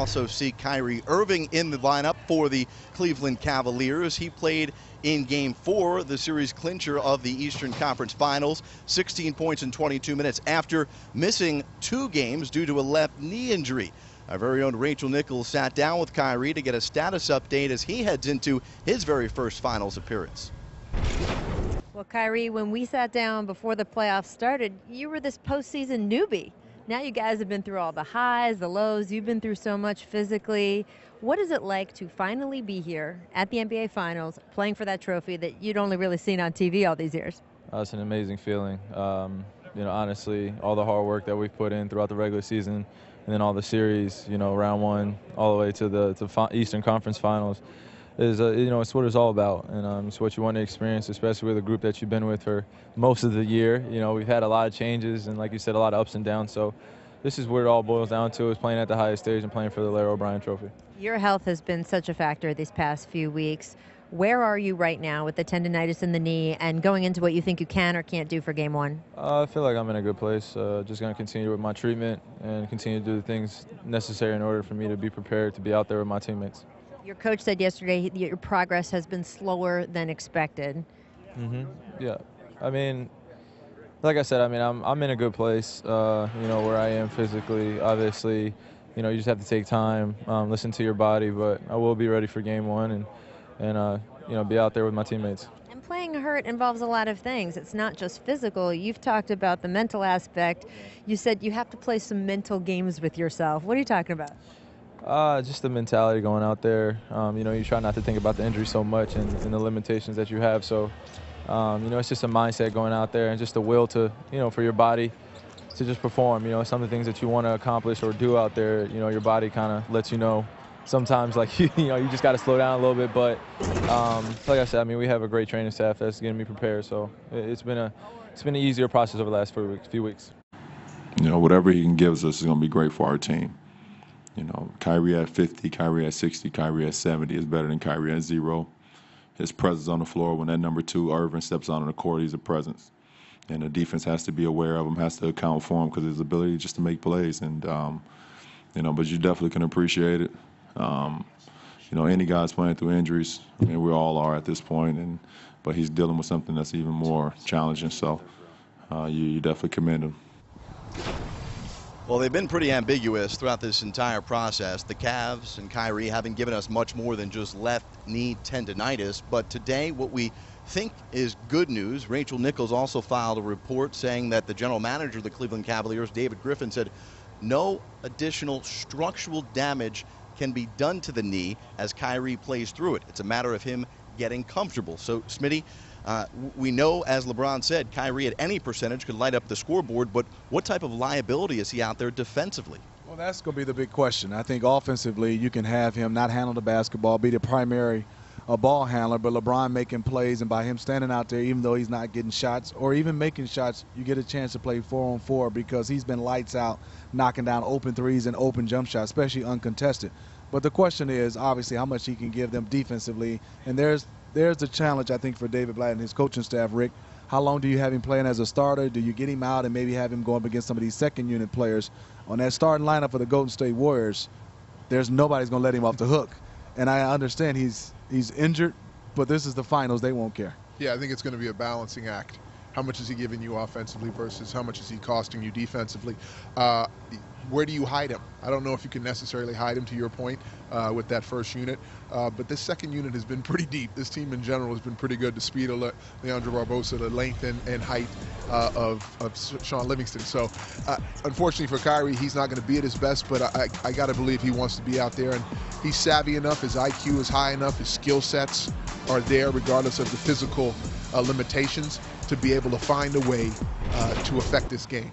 also see Kyrie Irving in the lineup for the Cleveland Cavaliers. He played in Game 4, the series clincher of the Eastern Conference Finals, 16 points in 22 minutes after missing 2 games due to a left knee injury. Our very own Rachel Nichols sat down with Kyrie to get a status update as he heads into his very first finals appearance. Well, Kyrie, when we sat down before the playoffs started, you were this postseason newbie. Now you guys have been through all the highs, the lows. You've been through so much physically. What is it like to finally be here at the NBA Finals, playing for that trophy that you'd only really seen on TV all these years? It's an amazing feeling. Honestly, all the hard work that we've put in throughout the regular season, and then all the series, round 1, all the way to the Eastern Conference Finals, is it's what it's all about, and it's what you want to experience, especially with a group that you've been with for most of the year. We've had a lot of changes and, like you said, a lot of ups and downs. So this is what it all boils down to: is playing at the highest stage and playing for the Larry O'Brien Trophy. Your health has been such a factor these past few weeks. Where are you right now with the tendonitis in the knee and going into what you think you can or can't do for Game 1? I feel like I'm in a good place. Just going to continue with my treatment and continue to do the things necessary in order for me to be prepared to be out there with my teammates. Your coach said yesterday that your progress has been slower than expected. Yeah. Like I said, I'm in a good place, where I am physically. Obviously, you just have to take time, listen to your body, but I will be ready for Game 1 and be out there with my teammates. And playing hurt involves a lot of things. It's not just physical. You've talked about the mental aspect. You said you have to play some mental games with yourself. What are you talking about? Just the mentality going out there. You try not to think about the injury so much and the limitations that you have. So, it's just a mindset going out there and just the will to, for your body to just perform. Some of the things that you want to accomplish or do out there, your body kind of lets you know sometimes, like, you just got to slow down a little bit. But like I said, we have a great training staff that's getting me prepared. So it's been an easier process over the last few weeks. Whatever he can give us is going to be great for our team. Kyrie at 50, Kyrie at 60, Kyrie at 70 is better than Kyrie at 0. His presence on the floor, when that number 2 Irving steps on the court, he's a presence. And the defense has to be aware of him, has to account for him because of his ability just to make plays. And, but you definitely can appreciate it. Any guys playing through injuries, we all are at this point, but he's dealing with something that's even more challenging. So you definitely commend him. Well, they've been pretty ambiguous throughout this entire process. The Cavs and Kyrie haven't given us much more than just left knee tendonitis. But today, what we think is good news. Rachel Nichols also filed a report saying that the general manager of the Cleveland Cavaliers, David Griffin, said no additional structural damage can be done to the knee as Kyrie plays through it. It's a matter of him getting comfortable. So, Smitty, we know, as LeBron said, Kyrie at any percentage could light up the scoreboard, but what type of liability is he out there defensively? Well, that's going to be the big question. I think offensively you can have him not handle the basketball, be the primary ball handler, but LeBron making plays, and by him standing out there, even though he's not getting shots or even making shots, you get a chance to play 4-on-4 because he's been lights out, knocking down open threes and open jump shots, especially uncontested. But the question is, obviously, how much he can give them defensively, and there's the challenge, I think, for David Blatt and his coaching staff, Rick. How long do you have him playing as a starter? Do you get him out and maybe have him go up against some of these second-unit players? On that starting lineup for the Golden State Warriors, nobody's going to let him off the hook. And I understand he's injured, but this is the finals. They won't care. Yeah, I think it's going to be a balancing act. How much is he giving you offensively versus how much is he costing you defensively? Where do you hide him? I don't know if you can necessarily hide him, to your point, with that first unit. But this second unit has been pretty deep. This team in general has been pretty good. The speed of Leandro Barbosa, the length and height of Sean Livingston. So, unfortunately for Kyrie, he's not going to be at his best, but I got to believe he wants to be out there. And he's savvy enough, his IQ is high enough, his skill sets are there regardless of the physical limitations to be able to find a way to affect this game.